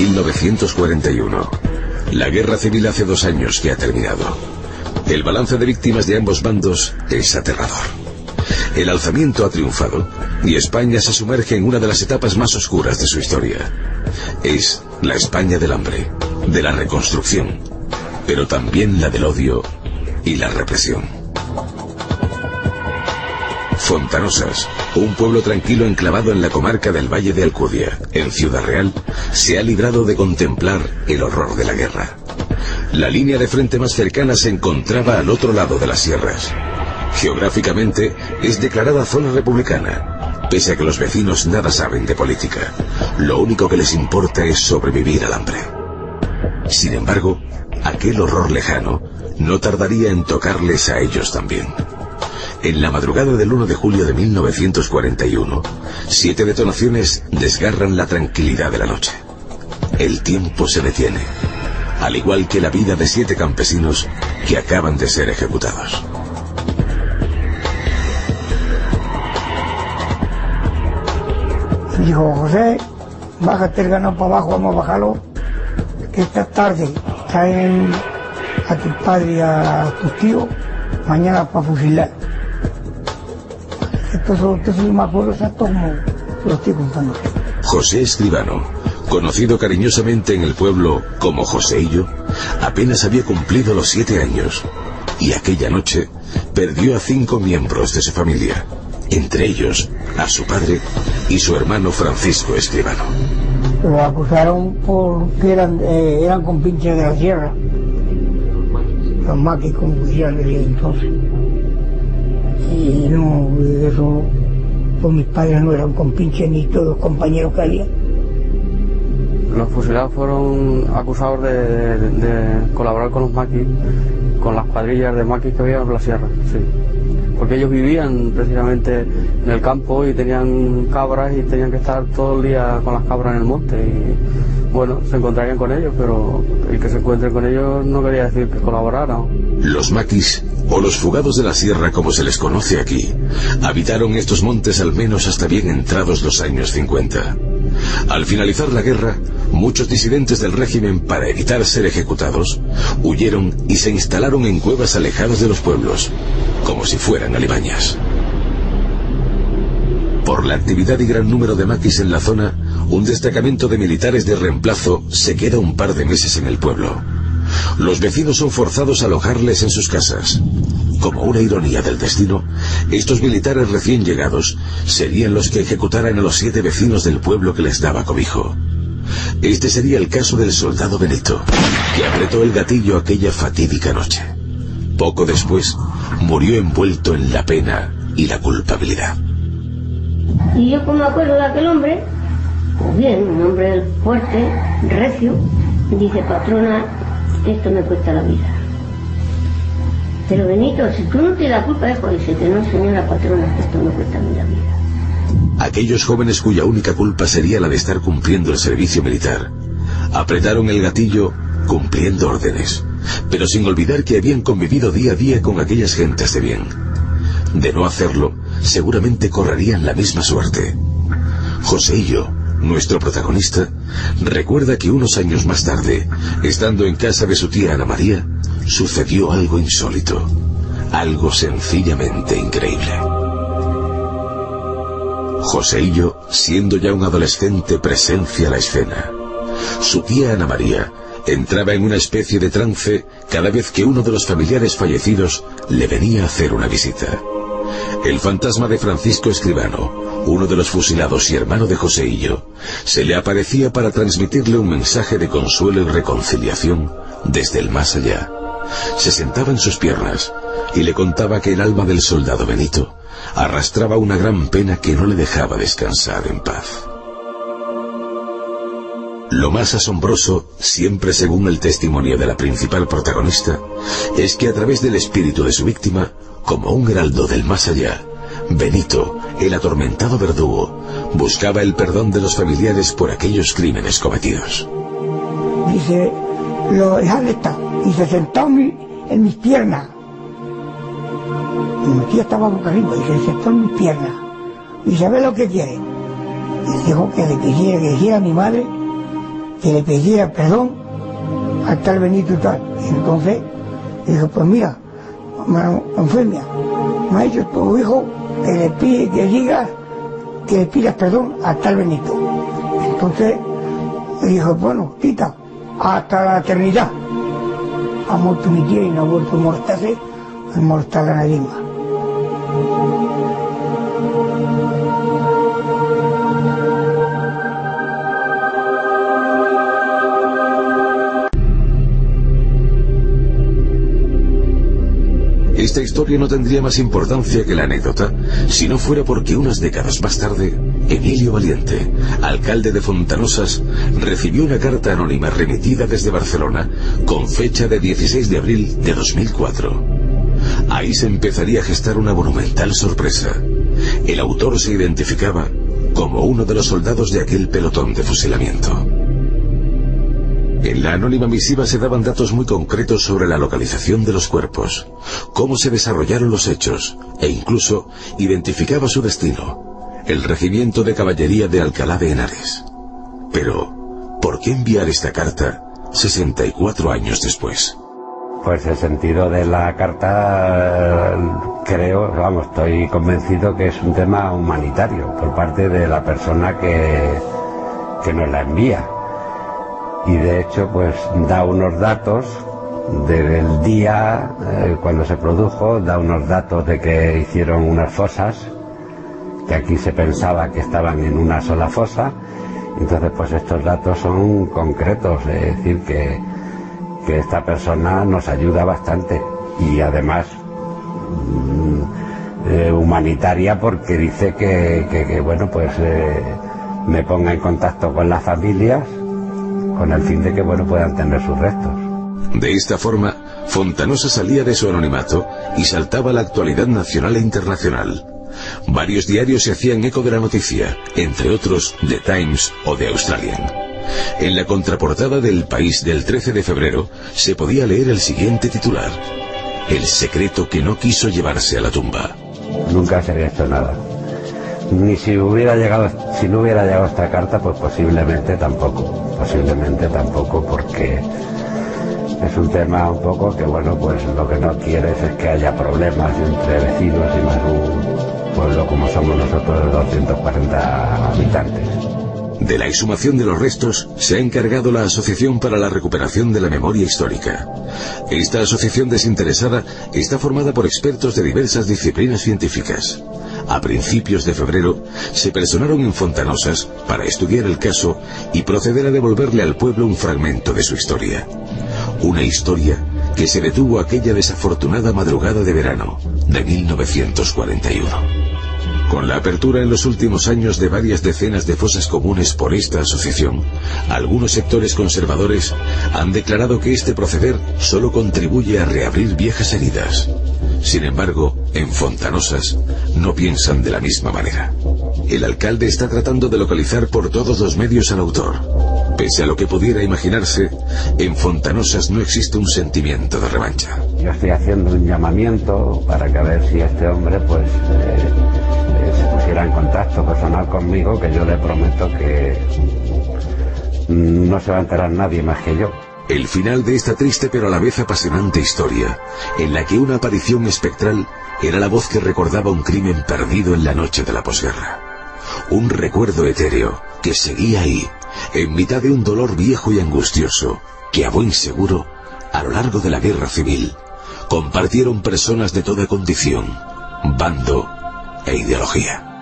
1941. La guerra civil hace 2 años que ha terminado. El balance de víctimas de ambos bandos es aterrador. El alzamiento ha triunfado y España se sumerge en una de las etapas más oscuras de su historia. Es la España del hambre, de la reconstrucción, pero también la del odio y la represión. Fontanosas, un pueblo tranquilo enclavado en la comarca del Valle de Alcudia, en Ciudad Real, se ha librado de contemplar el horror de la guerra. La línea de frente más cercana se encontraba al otro lado de las sierras. Geográficamente es declarada zona republicana, pese a que los vecinos nada saben de política. Lo único que les importa es sobrevivir al hambre. Sin embargo, aquel horror lejano no tardaría en tocarles a ellos también. En la madrugada del 1 de julio de 1941, 7 detonaciones desgarran la tranquilidad de la noche. El tiempo se detiene, al igual que la vida de 7 campesinos que acaban de ser ejecutados. Dijo: José, bájate el ganado para abajo, vamos a bajarlo, que esta tarde traen a tu padre y a tus tíos mañana para fusilar. Entonces yo me acuerdo exacto como lo estoy contando. José Escribano, conocido cariñosamente en el pueblo como Joseillo, apenas había cumplido los 7 años, y aquella noche perdió a 5 miembros de su familia, entre ellos a su padre y su hermano Francisco Escribano. Lo acusaron porque eran compinches de la sierra, los maquis, como quisieran decir entonces. Y no, eso, pues mis padres no eran compinches ni todos los compañeros que había. Los fusilados fueron acusados de colaborar con los maquis, con las cuadrillas de maquis que había en la sierra, sí. Porque ellos vivían precisamente en el campo y tenían cabras y tenían que estar todo el día con las cabras en el monte y bueno, se encontrarían con ellos, pero el que se encuentre con ellos no quería decir que colaboraran. Los maquis, o los fugados de la sierra como se les conoce aquí, habitaron estos montes al menos hasta bien entrados los años 50. Al finalizar la guerra, muchos disidentes del régimen, para evitar ser ejecutados, huyeron y se instalaron en cuevas alejadas de los pueblos, como si fueran alimañas. Por la actividad y gran número de maquis en la zona, un destacamento de militares de reemplazo se queda un par de meses en el pueblo. Los vecinos son forzados a alojarles en sus casas. Como una ironía del destino, estos militares recién llegados serían los que ejecutaran a los 7 vecinos del pueblo que les daba cobijo. Este sería el caso del soldado Benito, que apretó el gatillo aquella fatídica noche. Poco después, murió envuelto en la pena y la culpabilidad. Y yo, como me acuerdo de aquel hombre, pues bien, un hombre fuerte, recio, dice: patrona, esto me cuesta la vida. Pero Benito, si tú no te das culpa, dice que no, señora patrona, esto me cuesta a mí la vida. Aquellos jóvenes cuya única culpa sería la de estar cumpliendo el servicio militar, apretaron el gatillo cumpliendo órdenes, pero sin olvidar que habían convivido día a día con aquellas gentes de bien. De no hacerlo, seguramente correrían la misma suerte. Joseillo, nuestro protagonista, recuerda que unos años más tarde, estando en casa de su tía Ana María, sucedió algo insólito, algo sencillamente increíble. Joseillo, siendo ya un adolescente, presencia la escena. Su tía Ana María entraba en una especie de trance cada vez que uno de los familiares fallecidos le venía a hacer una visita. El fantasma de Francisco Escribano, uno de los fusilados y hermano de Joseillo, se le aparecía para transmitirle un mensaje de consuelo y reconciliación desde el más allá. Se sentaba en sus piernas y le contaba que el alma del soldado Benito arrastraba una gran pena que no le dejaba descansar en paz. Lo más asombroso, siempre según el testimonio de la principal protagonista, es que a través del espíritu de su víctima, como un heraldo del más allá, Benito, el atormentado verdugo, buscaba el perdón de los familiares por aquellos crímenes cometidos. Dice, ¿dónde está? Y se sentó en mis piernas. Y mi tía estaba boca arriba y se sentó en mis piernas. Y sabe lo que quiere. Y dijo que le quisiera que dijera a mi madre que le pidiera perdón a tal Benito y tal. Y entonces dijo, pues mira, Eufemia, me ha dicho tu hijo que le pide, que digas, que le pidas perdón a tal Benito. Entonces le dijo, bueno, tita, hasta la eternidad. Ha muerto mi tía y no ha vuelto mortase, es mortal a nadie más. Esta historia no tendría más importancia que la anécdota si no fuera porque unas décadas más tarde, Emilio Valiente, alcalde de Fontanosas, recibió una carta anónima remitida desde Barcelona con fecha de 16 de abril de 2004. Ahí se empezaría a gestar una monumental sorpresa. El autor se identificaba como uno de los soldados de aquel pelotón de fusilamiento. En la anónima misiva se daban datos muy concretos sobre la localización de los cuerpos, cómo se desarrollaron los hechos, e incluso identificaba su destino, el Regimiento de Caballería de Alcalá de Henares. Pero, ¿por qué enviar esta carta 64 años después? Pues el sentido de la carta, creo, vamos, estoy convencido que es un tema humanitario por parte de la persona que nos la envía. Y de hecho pues da unos datos del día cuando se produjo, da unos datos de que hicieron unas fosas, que aquí se pensaba que estaban en una sola fosa. Entonces pues estos datos son concretos, es decir que esta persona nos ayuda bastante y además humanitaria, porque dice que bueno, pues me ponga en contacto con las familias con el fin de que bueno, puedan tener sus restos. De esta forma, Fontanosa salía de su anonimato y saltaba a la actualidad nacional e internacional. Varios diarios se hacían eco de la noticia, entre otros The Times o The Australian. En la contraportada del País del 13 de febrero se podía leer el siguiente titular: El secreto que no quiso llevarse a la tumba. Nunca se había hecho nada. Ni si no hubiera llegado esta carta, pues posiblemente tampoco, porque es un tema un poco que bueno, pues lo que no quieres es que haya problemas entre vecinos y más un pueblo como somos nosotros de 240 habitantes. De la exhumación de los restos se ha encargado la Asociación para la Recuperación de la Memoria Histórica. Esta asociación desinteresada está formada por expertos de diversas disciplinas científicas. A principios de febrero se personaron en Fontanosas para estudiar el caso y proceder a devolverle al pueblo un fragmento de su historia. Una historia que se detuvo aquella desafortunada madrugada de verano de 1941. Con la apertura en los últimos años de varias decenas de fosas comunes por esta asociación, algunos sectores conservadores han declarado que este proceder solo contribuye a reabrir viejas heridas. Sin embargo, en Fontanosas no piensan de la misma manera. El alcalde está tratando de localizar por todos los medios al autor. Pese a lo que pudiera imaginarse, en Fontanosas no existe un sentimiento de revancha. Yo estoy haciendo un llamamiento para que a ver si este hombre pues se pusiera en contacto personal conmigo, que yo le prometo que no se va a enterar nadie más que yo. El final de esta triste pero a la vez apasionante historia, en la que una aparición espectral era la voz que recordaba un crimen perdido en la noche de la posguerra. Un recuerdo etéreo que seguía ahí, en mitad de un dolor viejo y angustioso, que a buen seguro, a lo largo de la guerra civil, compartieron personas de toda condición, bando e ideología.